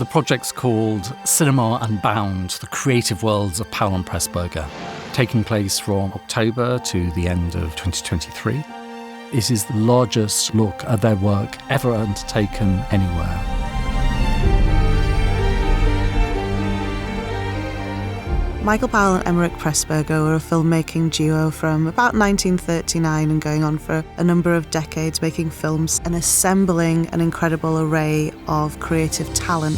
The project's called Cinema Unbound, the creative worlds of Powell and Pressburger, taking place from October to the end of 2023. It is the largest look at their work ever undertaken anywhere. Michael Powell and Emmerich Pressburger were a filmmaking duo from about 1939 and going on for a number of decades, making films and assembling an incredible array of creative talent.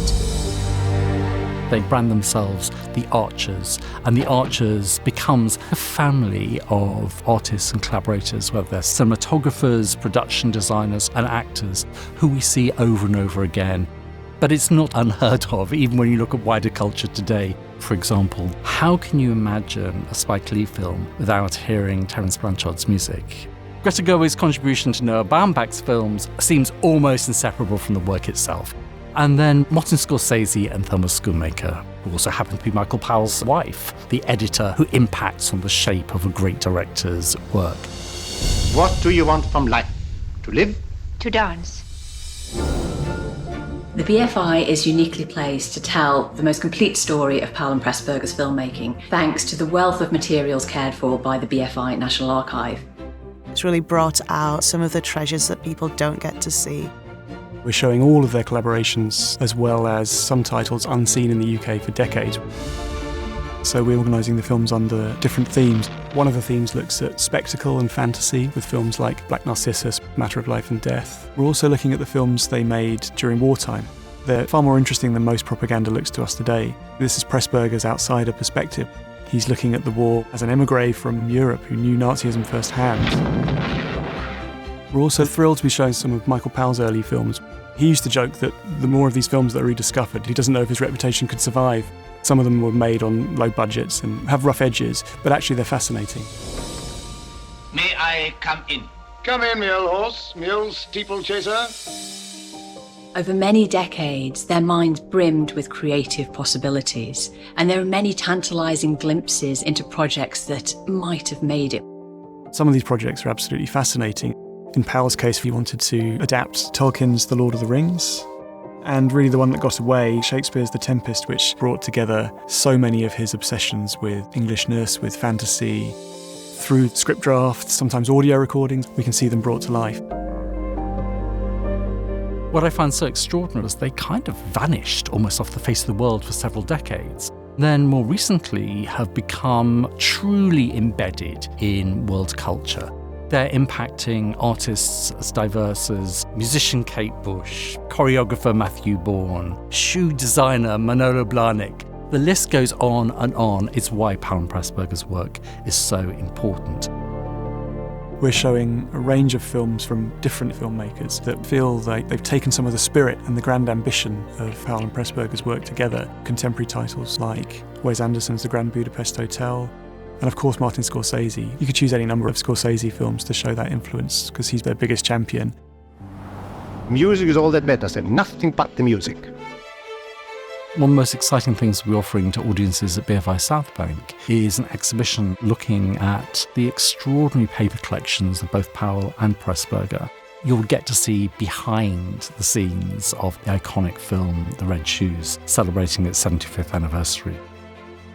They brand themselves the Archers, and the Archers becomes a family of artists and collaborators, whether they're cinematographers, production designers, and actors, who we see over and over again. But it's not unheard of, even when you look at wider culture today. For example, how can you imagine a Spike Lee film without hearing Terence Blanchard's music? Greta Gerwig's contribution to Noah Baumbach's films seems almost inseparable from the work itself. And then Martin Scorsese and Thelma Schoonmaker, who also happen to be Michael Powell's wife, the editor who impacts on the shape of a great director's work. What do you want from life? To live? To dance. The BFI is uniquely placed to tell the most complete story of Powell and Pressburger's filmmaking, thanks to the wealth of materials cared for by the BFI National Archive. It's really brought out some of the treasures that people don't get to see. We're showing all of their collaborations, as well as some titles unseen in the UK for decades. So we're organising the films under different themes. One of the themes looks at spectacle and fantasy with films like Black Narcissus, Matter of Life and Death. We're also looking at the films they made during wartime. They're far more interesting than most propaganda looks to us today. This is Pressburger's outsider perspective. He's looking at the war as an émigré from Europe who knew Nazism firsthand. We're also thrilled to be showing some of Michael Powell's early films. He used to joke that the more of these films that are rediscovered, he doesn't know if his reputation could survive. Some of them were made on low budgets and have rough edges, but actually they're fascinating. May I come in? Come in, mule horse, mule steeplechaser. Over many decades, their minds brimmed with creative possibilities, and there are many tantalising glimpses into projects that might have made it. Some of these projects are absolutely fascinating. In Powell's case, he wanted to adapt Tolkien's The Lord of the Rings. And really the one that got away, Shakespeare's The Tempest, which brought together so many of his obsessions with Englishness, with fantasy. Through script drafts, sometimes audio recordings, we can see them brought to life. What I found so extraordinary was they kind of vanished almost off the face of the world for several decades. Then more recently have become truly embedded in world culture. They're impacting artists as diverse as musician Kate Bush, choreographer Matthew Bourne, shoe designer Manolo Blahnik. The list goes on and on. It's why Powell and Pressburger's work is so important. We're showing a range of films from different filmmakers that feel like they've taken some of the spirit and the grand ambition of Powell and Pressburger's work together. Contemporary titles like Wes Anderson's The Grand Budapest Hotel, and of course Martin Scorsese. You could choose any number of Scorsese films to show that influence because he's their biggest champion. Music is all that matters, and nothing but the music. One of the most exciting things we're offering to audiences at BFI South Bank is an exhibition looking at the extraordinary paper collections of both Powell and Pressburger. You'll get to see behind the scenes of the iconic film The Red Shoes, celebrating its 75th anniversary.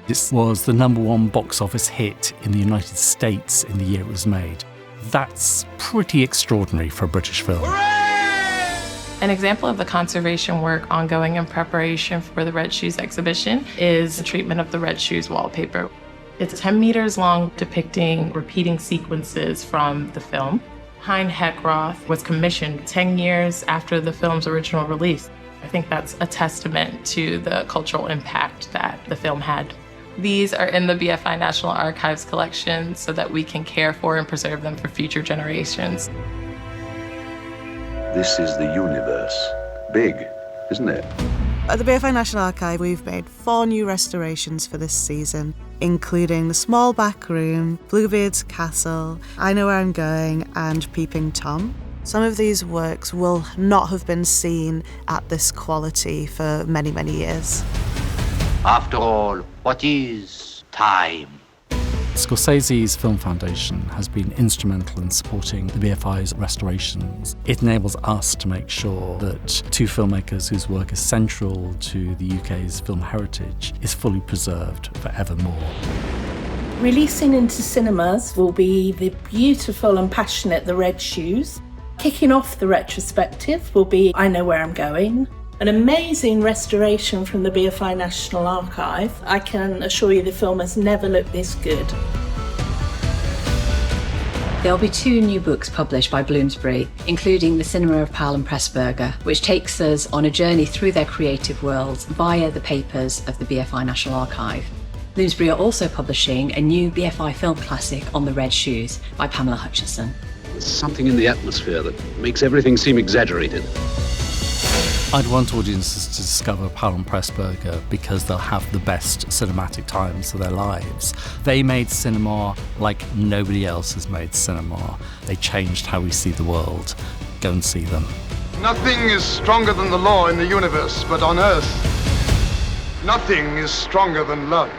This was the #1 box office hit in the United States in the year it was made. That's pretty extraordinary for a British film. An example of the conservation work ongoing in preparation for the Red Shoes exhibition is the treatment of the Red Shoes wallpaper. It's 10 meters long, depicting repeating sequences from the film. Hein Heckroth was commissioned 10 years after the film's original release. I think that's a testament to the cultural impact that the film had. These are in the BFI National Archives collection so that we can care for and preserve them for future generations. This is the universe. Big, isn't it? At the BFI National Archive, we've made 4 new restorations for this season, including The Small Back Room, Bluebeard's Castle, I Know Where I'm Going, and Peeping Tom. Some of these works will not have been seen at this quality for many, many years. After all, what is time? Scorsese's Film Foundation has been instrumental in supporting the BFI's restorations. It enables us to make sure that two filmmakers whose work is central to the UK's film heritage is fully preserved forevermore. Releasing into cinemas will be the beautiful and passionate The Red Shoes. Kicking off the retrospective will be I Know Where I'm Going, an amazing restoration from the BFI National Archive. I can assure you the film has never looked this good. There'll be 2 new books published by Bloomsbury, including The Cinema of Powell and Pressburger, which takes us on a journey through their creative worlds via the papers of the BFI National Archive. Bloomsbury are also publishing a new BFI film classic on the Red Shoes by Pamela Hutchison. There's something in the atmosphere that makes everything seem exaggerated. I'd want audiences to discover Powell and Pressburger because they'll have the best cinematic times of their lives. They made cinema like nobody else has made cinema. They changed how we see the world. Go and see them. Nothing is stronger than the law in the universe, but on Earth, nothing is stronger than love.